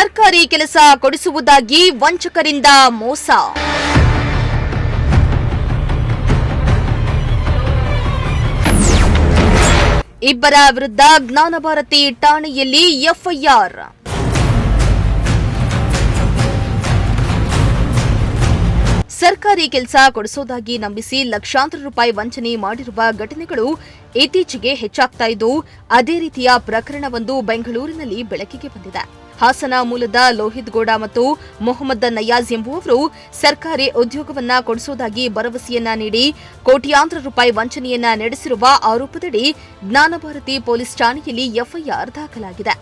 ಸರ್ಕಾರಿ ಕೆಲಸ ಕೊಡಿಸುವುದಾಗಿ ವಂಚಕರಿಂದ ಮೋಸ. ಇಬ್ಬರ ವಿರುದ್ಧ ಜ್ಞಾನಭಾರತಿ ಠಾಣೆಯಲ್ಲಿ ಎಫ್ಐಆರ್. ಸರ್ಕಾರಿ ಕೆಲಸ ಕೊಡಿಸೋದಾಗಿ ನಂಬಿಸಿ ಲಕ್ಷಾಂತರ ರೂಪಾಯಿ ವಂಚನೆ ಮಾಡಿರುವ ಘಟನೆಗಳು ಇತ್ತೀಚೆಗೆ ಹೆಚ್ಚಾಗ್ತಾ ಇದ್ದು, ಅದೇ ರೀತಿಯ ಪ್ರಕರಣವೊಂದು ಬೆಂಗಳೂರಿನಲ್ಲಿ ಬೆಳಕಿಗೆ ಬಂದಿದೆ. ಹಾಸನ ಮೂಲದ ಲೋಹಿತ್ ಗೌಡ ಮತ್ತು ಮೊಹಮ್ಮದ್ ನಯಾಜ್ ಎಂಬುವವರು ಸರ್ಕಾರಿ ಉದ್ಯೋಗವನ್ನ ಕೊಡಿಸುವುದಾಗಿ ಭರವಸೆಯನ್ನ ನೀಡಿ ಕೋಟ್ಯಾಂತರ ರೂಪಾಯಿ ವಂಚನೆಯನ್ನ ನಡೆಸಿರುವ ಆರೋಪದಡಿ ಜ್ಞಾನಭಾರತಿ ಪೊಲೀಸ್ ಠಾಣೆಯಲ್ಲಿ ಎಫ್ಐಆರ್ ದಾಖಲಾಗಿದೆ.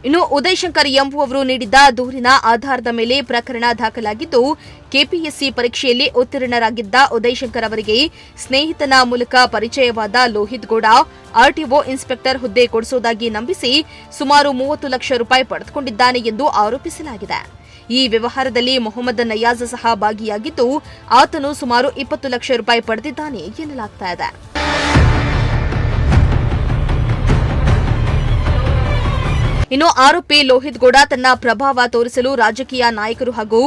ಇನ್ನು ಉದಯ್ ಶಂಕರ್ ಎಂಬುವವರು ನೀಡಿದ್ದ ದೂರಿನ ಆಧಾರದ ಮೇಲೆ ಪ್ರಕರಣ ದಾಖಲಾಗಿದ್ದು, ಕೆಪಿಎಸ್ಸಿ ಪರೀಕ್ಷೆಯಲ್ಲಿ ಉತ್ತೀರ್ಣರಾಗಿದ್ದ ಉದಯ್ ಶಂಕರ್ ಅವರಿಗೆ ಸ್ನೇಹಿತನ ಮೂಲಕ ಪರಿಚಯವಾದ ಲೋಹಿತ್ ಗೌಡ ಆರ್ಟಿಒ ಇನ್ಸ್ಪೆಕ್ಟರ್ ಹುದ್ದೆ ಕೊಡಿಸುವುದಾಗಿ ನಂಬಿಸಿ ಸುಮಾರು 30 ಲಕ್ಷ ರೂಪಾಯಿ ಪಡೆದುಕೊಂಡಿದ್ದಾನೆ ಎಂದು ಆರೋಪಿಸಲಾಗಿದೆ. ಈ ವ್ಯವಹಾರದಲ್ಲಿ ಮೊಹಮ್ಮದ್ ನಯಾಜ್ ಸಹ ಭಾಗಿಯಾಗಿದ್ದು, ಆತನು ಸುಮಾರು 20 ಲಕ್ಷ ರೂಪಾಯಿ ಪಡೆದಿದ್ದಾನೆ ಎನ್ನಲಾಗುತ್ತಿದೆ. ಇನ್ನು ಆರೋಪಿ ಲೋಹಿತ್ ಗೌಡ ತನ್ನ ಪ್ರಭಾವ ತೋರಿಸಲು ರಾಜಕೀಯ ನಾಯಕರು ಹಾಗೂ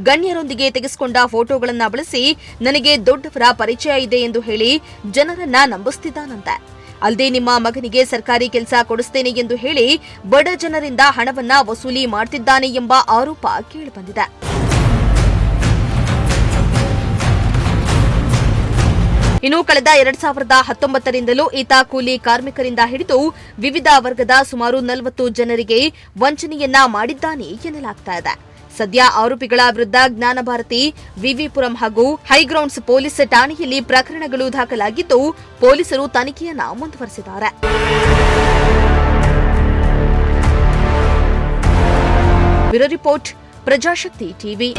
ಗಣ್ಯರೊಂದಿಗೆ ತೆಗೆಸಿಕೊಂಡ ಫೋಟೋಗಳನ್ನು ಬಳಸಿ ನನಗೆ ದೊಡ್ಡವರ ಪರಿಚಯ ಇದೆ ಎಂದು ಹೇಳಿ ಜನರನ್ನ ನಂಬಿಸುತ್ತಿದ್ದಾನಂತೆ. ಅಲ್ಲದೆ ನಿಮ್ಮ ಮಗನಿಗೆ ಸರ್ಕಾರಿ ಕೆಲಸ ಕೊಡಿಸುತ್ತೇನೆ ಎಂದು ಹೇಳಿ ಬಡ ಜನರಿಂದ ಹಣವನ್ನ ವಸೂಲಿ ಮಾಡುತ್ತಿದ್ದಾನೆ ಎಂಬ ಆರೋಪ ಕೇಳಿಬಂದಿದೆ. ಇನ್ನು ಕಳೆದ 2019ರಿಂದಲೂ ಈತ ಕೂಲಿ ಕಾರ್ಮಿಕರಿಂದ ಹಿಡಿದು ವಿವಿಧ ವರ್ಗದ ಸುಮಾರು 40 ಜನರಿಗೆ ವಂಚನೆಯನ್ನ ಮಾಡಿದ್ದಾನೆ ಎನ್ನಲಾಗುತ್ತಿದೆ. ಸದ್ಯ ಆರೋಪಿಗಳ ವಿರುದ್ಧ ಜ್ಞಾನಭಾರತಿ, ವಿವಿಪುರಂ ಹಾಗೂ ಹೈಗ್ರೌಂಡ್ಸ್ ಪೊಲೀಸ್ ಠಾಣೆಯಲ್ಲಿ ಪ್ರಕರಣಗಳು ದಾಖಲಾಗಿದ್ದು, ಪೊಲೀಸರು ತನಿಖೆಯನ್ನ ಮುಂದುವರೆಸಿದ್ದಾರೆ. Bureau report, Prajashakti TV.